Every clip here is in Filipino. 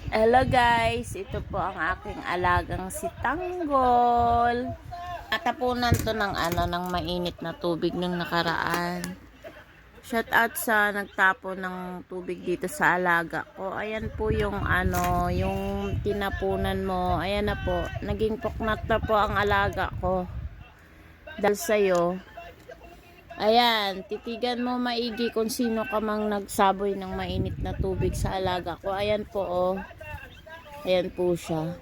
Hello guys, ito po ang aking alagang si Tanggol. Natapunan to ng mainit na tubig nung nakaraan. Shout out sa nagtapon ng tubig dito sa alaga ko. Ayan po yung yung tinapunan mo. Ayan na po, naging poknat na po ang alaga ko. Dahil sa'yo. Ayan, titigan mo maigi kung sino ka mang nagsaboy ng mainit na tubig sa alaga ko. Ayan po oh. Ayan po siya.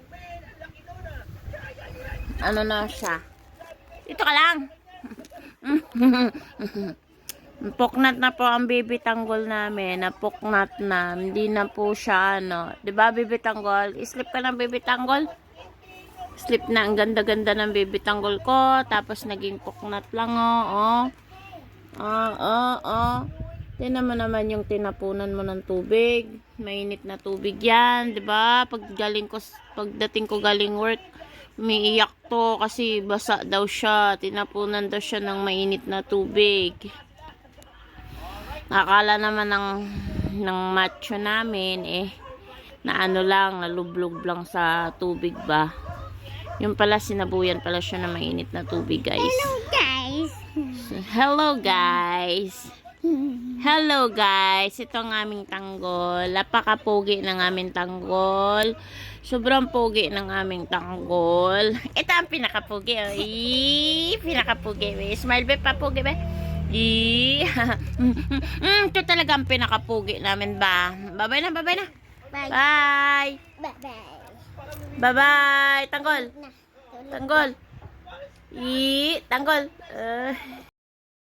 Ano na siya? Dito ka lang. Poknat na po ang baby tanggol namin. Napoknat na. Hindi na po siya 'Di ba baby tanggol? Sleep ka ng baby tanggol? Sleep na. Ang ganda-ganda ng baby tanggol ko. Tapos naging poknat lang oh. Tingnan mo naman yung tinapunan mo ng tubig. Mainit na tubig yan, 'di ba? Pagdating ko galing work, umiiyak to kasi basa daw siya. Tinapunan daw siya ng mainit na tubig. Akala naman ng macho namin na lang, nalublog lang sa tubig ba. Yung pala sinabuyan pala siya ng mainit na tubig, guys. Hello guys. Hello guys. Hello guys. Ito ang aming tanggol. Napakapogi ng aming tanggol. Sobrang pogi ng aming tanggol. Ito ang pinakapogi. Pinakapogi. Smile be, papogi be. Ito talaga ang pinakapogi namin ba. Bye-bye na, bye-bye na. Bye. Bye. Bye-bye. Bye-bye. Tanggol. Na. Tanggol. Tanggol.